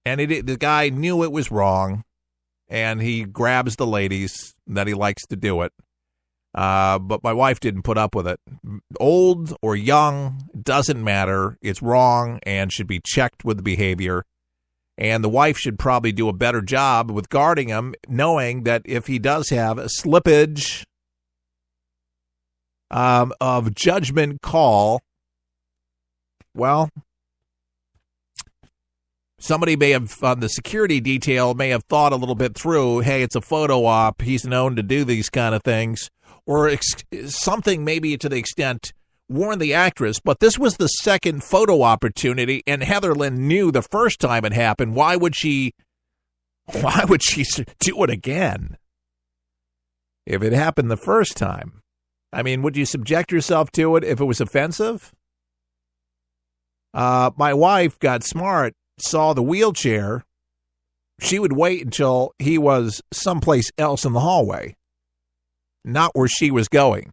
And the guy knew it was wrong, and he grabs the ladies that he likes to do it. But my wife didn't put up with it. Old or young, doesn't matter. It's wrong and should be checked with the behavior. And the wife should probably do a better job with guarding him, knowing that if he does have a slippage of judgment call, well, somebody may have, on the security detail, may have thought a little bit through, hey, it's a photo op. He's known to do these kind of things. Or something maybe to the extent warn the actress, but this was the second photo opportunity, and Heather Lynn knew the first time it happened. Why would she do it again if it happened the first time? I mean, would you subject yourself to it if it was offensive? My wife got smart, saw the wheelchair. She would wait until he was someplace else in the hallway, not where she was going.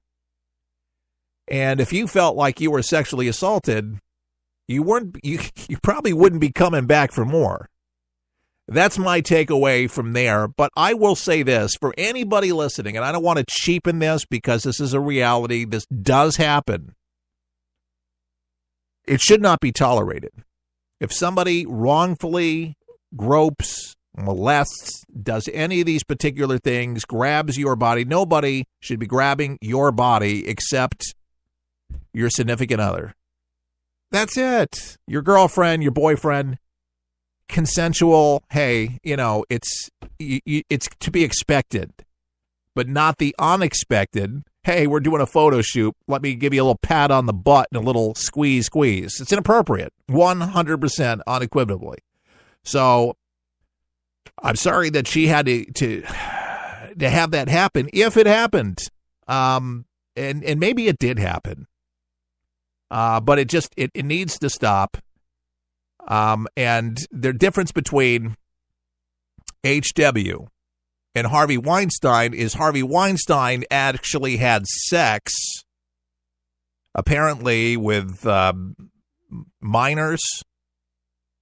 And if you felt like you were sexually assaulted, you probably wouldn't be coming back for more. That's my takeaway from there. But I will say this for anybody listening, and I don't want to cheapen this because this is a reality. This does happen. It should not be tolerated. If somebody wrongfully gropes, molests, does any of these particular things, grabs your body, nobody should be grabbing your body except your significant other. That's it. Your girlfriend, your boyfriend, consensual. Hey, it's to be expected, but not the unexpected. Hey, we're doing a photo shoot. Let me give you a little pat on the butt and a little squeeze. It's inappropriate, 100% unequivocally. So I'm sorry that she had to have that happen, if it happened. And maybe it did happen. But it needs to stop. And the difference between HW and Harvey Weinstein is Harvey Weinstein actually had sex, apparently, with minors,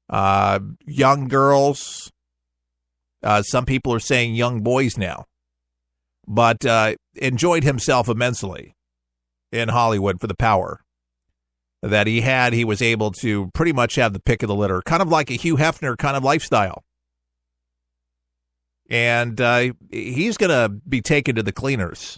young girls. Some people are saying young boys now, but enjoyed himself immensely in Hollywood for the power that he had. He was able to pretty much have the pick of the litter, kind of like a Hugh Hefner kind of lifestyle. And he's going to be taken to the cleaners.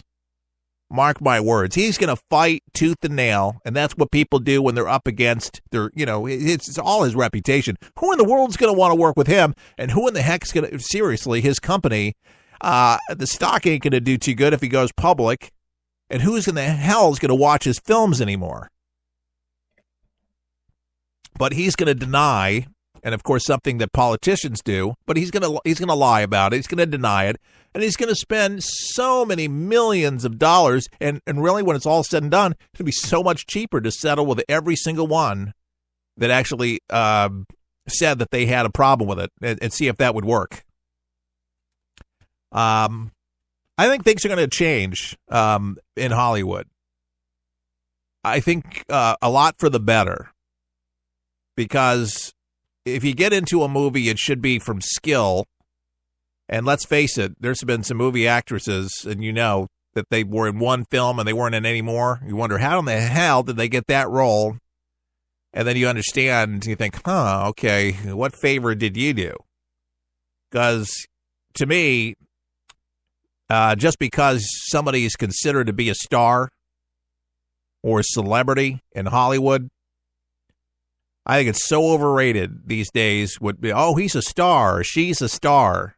Mark my words. He's going to fight tooth and nail, and that's what people do when they're up against their, it's all his reputation. Who in the world's going to want to work with him, and who in the heck's going to, seriously, his company, the stock ain't going to do too good if he goes public, and who's in the hell is going to watch his films anymore? But he's going to deny, and of course something that politicians do, but he's going to lie about it. He's going to deny it, and he's going to spend so many millions of dollars, and really when it's all said and done, it's going to be so much cheaper to settle with every single one that actually said that they had a problem with it, and see if that would work. I think things are going to change in Hollywood. I think a lot for the better. Because if you get into a movie, it should be from skill. And let's face it, there's been some movie actresses, and that they were in one film and they weren't in any more. You wonder, how in the hell did they get that role? And then you understand, you think, okay, what favor did you do? Because to me, just because somebody is considered to be a star or a celebrity in Hollywood, I think it's so overrated these days. Would be, oh, he's a star, she's a star.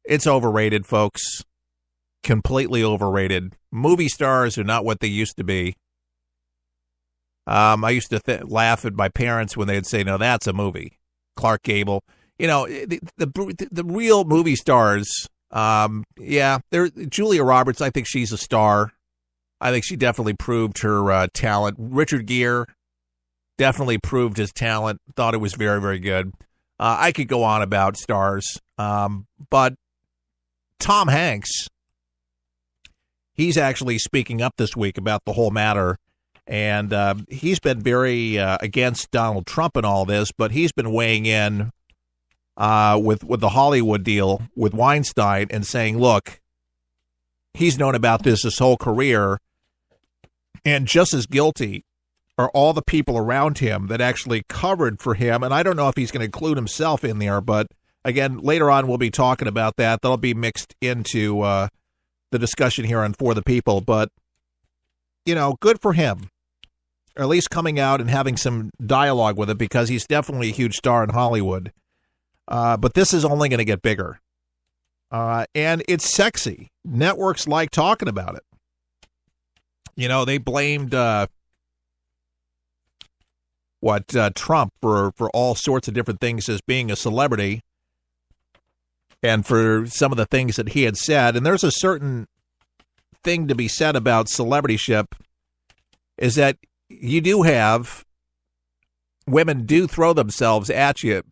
It's overrated, folks. Completely overrated. Movie stars are not what they used to be. I used to laugh at my parents when they'd say, "No, that's a movie." Clark Gable. The real movie stars. They're Julia Roberts. I think she's a star. I think she definitely proved her talent. Richard Gere definitely proved his talent. Thought it was very, very good. I could go on about stars. But Tom Hanks, he's actually speaking up this week about the whole matter. And he's been very against Donald Trump and all this, but he's been weighing in with the Hollywood deal with Weinstein and saying, look, he's known about this his whole career, and just as guilty are all the people around him that actually covered for him. And I don't know if he's going to include himself in there, but again, later on we'll be talking about that. That'll be mixed into the discussion here on For the People. But, you know, good for him. Or at least coming out and having some dialogue with it, because he's definitely a huge star in Hollywood. But this is only going to get bigger. And it's sexy. Networks like talking about it. You know, they blamed Trump for all sorts of different things as being a celebrity and for some of the things that he had said. And there's a certain thing to be said about celebrityship, is that you do have women do throw themselves at you,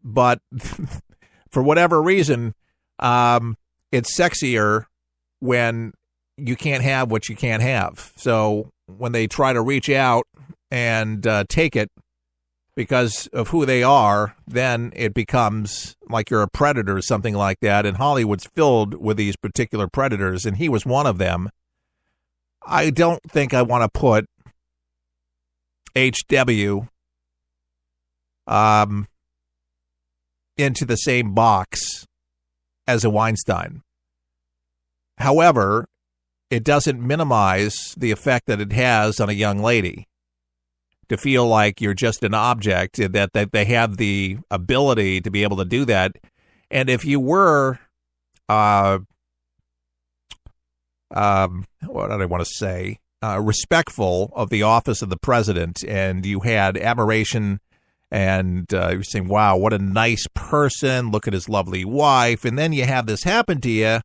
but for whatever reason, it's sexier when you can't have what you can't have. So when they try to reach out and take it because of who they are, then it becomes like you're a predator or something like that. And Hollywood's filled with these particular predators, and he was one of them. I don't think I want to put HW into the same box as a Weinstein. However, it doesn't minimize the effect that it has on a young lady to feel like you're just an object, that they have the ability to be able to do that. And if you were, what did I want to say, respectful of the office of the president, and you had admiration, and you're saying, wow, what a nice person, look at his lovely wife, and then you have this happen to you,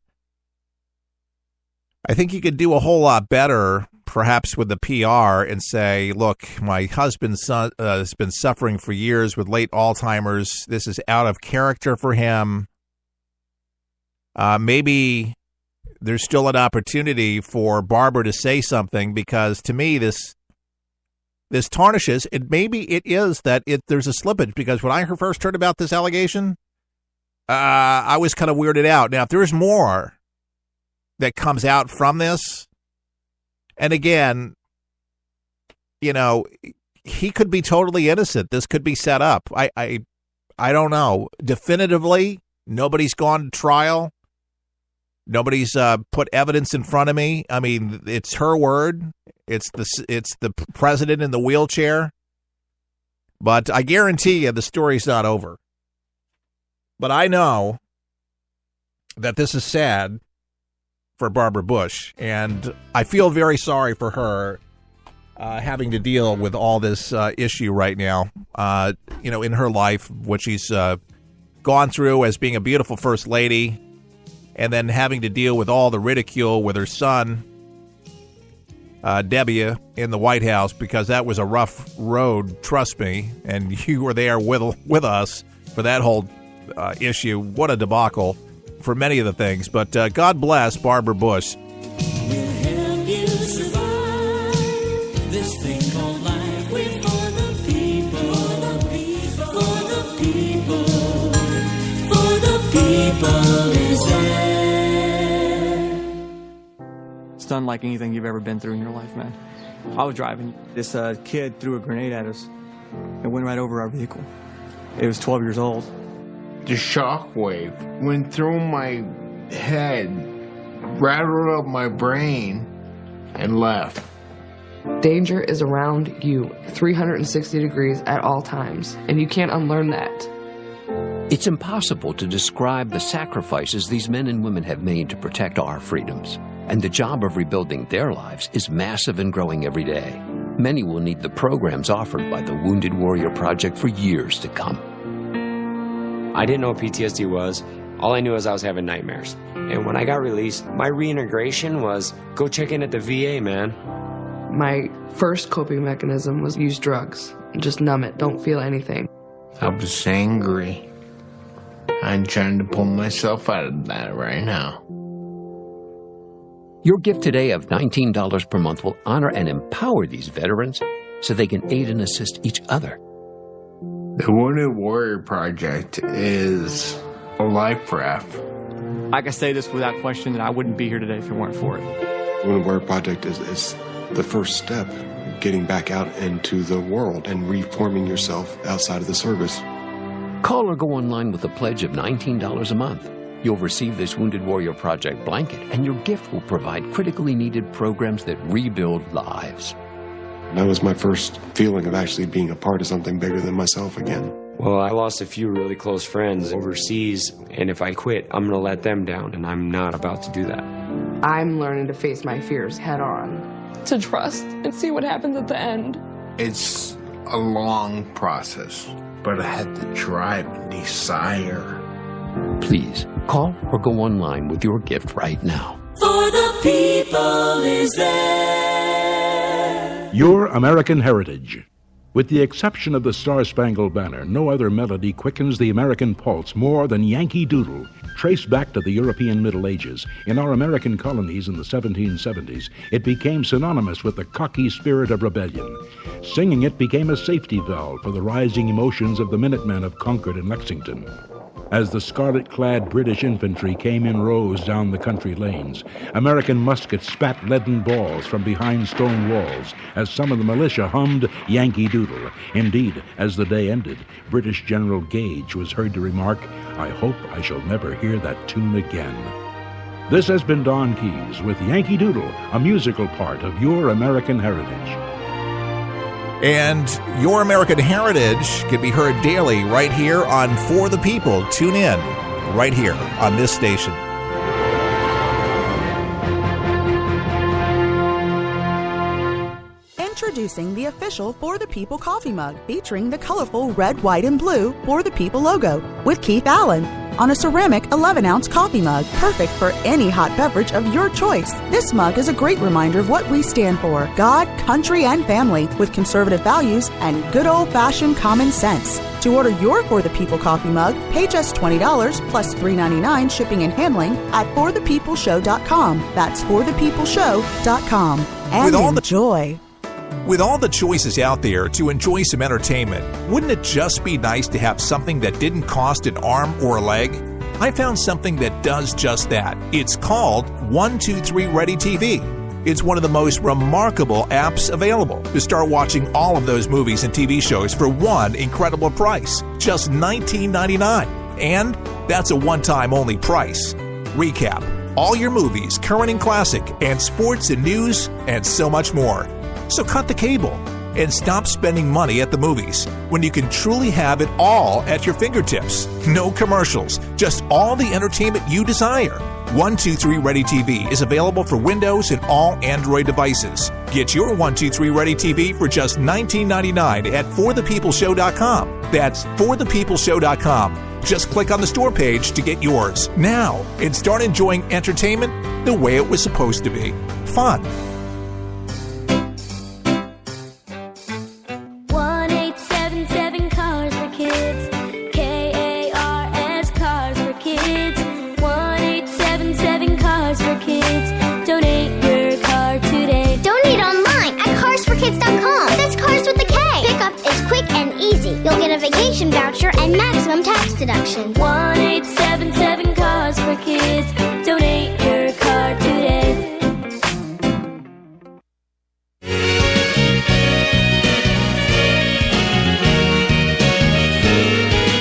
I think you could do a whole lot better, perhaps with the PR, and say, look, my husband's son has been suffering for years with late Alzheimer's. This is out of character for him. Maybe there's still an opportunity for Barbara to say something, because to me, this tarnishes it. Maybe it is that there's a slippage, because when I first heard about this allegation, I was kind of weirded out. Now, if there's more that comes out from this, and again, you know, he could be totally innocent. This could be set up. I don't know. Definitively, nobody's gone to trial. Nobody's put evidence in front of me. I mean, it's her word. It's the president in the wheelchair. But I guarantee you the story's not over. But I know that this is sad for Barbara Bush, and I feel very sorry for her having to deal with all this issue right now, you know, in her life, what she's gone through as being a beautiful first lady, and then having to deal with all the ridicule with her son, Debbie, in the White House, because that was a rough road, trust me, and you were there with us for that whole issue. What a debacle for many of the things, but God bless Barbara Bush. We'll help you survive this thing called life. We're for the people, for the people, for the people is there. It's unlike anything you've ever been through in your life, man. I was driving. This kid threw a grenade at us and went right over our vehicle. It was 12 years old. The shockwave went through my head, rattled up my brain, and left. Danger is around you 360 degrees at all times, and you can't unlearn that. It's impossible to describe the sacrifices these men and women have made to protect our freedoms. And the job of rebuilding their lives is massive and growing every day. Many will need the programs offered by the Wounded Warrior Project for years to come. I didn't know what PTSD was. All I knew was I was having nightmares. And when I got released, my reintegration was go check in at the VA, man. My first coping mechanism was use drugs. Just numb it, don't feel anything. I was angry. I'm trying to pull myself out of that right now. Your gift today of $19 per month will honor and empower these veterans so they can aid and assist each other. The Wounded Warrior Project is a life raft. I can say this without question that I wouldn't be here today if it weren't for it. Wounded Warrior Project is the first step, getting back out into the world and reforming yourself outside of the service. Call or go online with a pledge of $19 a month. You'll receive this Wounded Warrior Project blanket, and your gift will provide critically needed programs that rebuild lives. That was my first feeling of actually being a part of something bigger than myself again. Well, I lost a few really close friends overseas, and if I quit, I'm going to let them down, and I'm not about to do that. I'm learning to face my fears head on, to trust and see what happens at the end. It's a long process, but I had the drive and desire. Please, call or go online with your gift right now. For the people is there. Your American heritage. With the exception of the Star-Spangled Banner, no other melody quickens the American pulse more than Yankee Doodle. Traced back to the European Middle Ages, in our American colonies in the 1770s, it became synonymous with the cocky spirit of rebellion. Singing it became a safety valve for the rising emotions of the Minutemen of Concord and Lexington. As the scarlet-clad British infantry came in rows down the country lanes, American muskets spat leaden balls from behind stone walls as some of the militia hummed Yankee Doodle. Indeed, as the day ended, British General Gage was heard to remark, "I hope I shall never hear that tune again." This has been Don Keyes with Yankee Doodle, a musical part of your American heritage. And Your American Heritage can be heard daily right here on For the People. Tune in right here on this station. Introducing the official For the People coffee mug, featuring the colorful red, white, and blue For the People logo with Keith Allen on a ceramic 11-ounce coffee mug, perfect for any hot beverage of your choice. This mug is a great reminder of what we stand for: God, country, and family, with conservative values and good old-fashioned common sense. To order your For the People coffee mug, pay just $20 plus $3.99 shipping and handling at forthepeopleshow.com. That's forthepeopleshow.com. And enjoy. With all the choices out there to enjoy some entertainment, wouldn't it just be nice to have something that didn't cost an arm or a leg? I found something that does just that. It's called 123 Ready TV. It's one of the most remarkable apps available to start watching all of those movies and TV shows for one incredible price, just $19.99. And that's a one-time only price. Recap: all your movies, current and classic, and sports and news, and so much more. So cut the cable and stop spending money at the movies when you can truly have it all at your fingertips. No commercials, just all the entertainment you desire. 123 Ready TV is available for Windows and all Android devices. Get your 123 Ready TV for just $19.99 at forthepeopleshow.com. That's forthepeopleshow.com. Just click on the store page to get yours now and start enjoying entertainment the way it was supposed to be. Fun. 1877 Cars for Kids. KARS Cars for Kids. 1877 Cars for Kids. Donate your car today. Donate online at carsforkids.com. That's cars with a K. Pickup is quick and easy. You'll get a vacation voucher and maximum tax deduction. 1877 Cars for Kids. Donate your car today.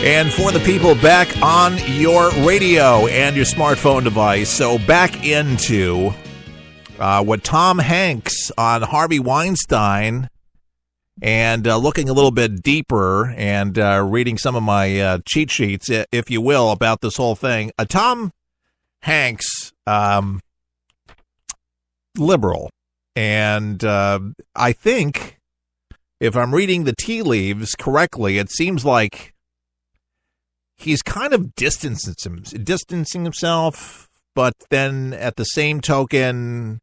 And For the People, back on your radio and your smartphone device. So back into what Tom Hanks on Harvey Weinstein, and looking a little bit deeper and reading some of my cheat sheets, if you will, about this whole thing. Tom Hanks, liberal. And I think, if I'm reading the tea leaves correctly, it seems like he's kind of distancing himself, but then at the same token,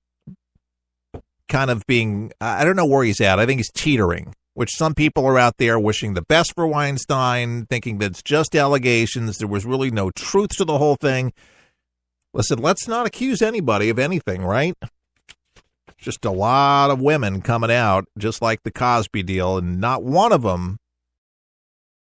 kind of being, I don't know where he's at. I think he's teetering, which some people are out there wishing the best for Weinstein, thinking that it's just allegations. There was really no truth to the whole thing. Listen, let's not accuse anybody of anything, right? Just a lot of women coming out, just like the Cosby deal, and not one of them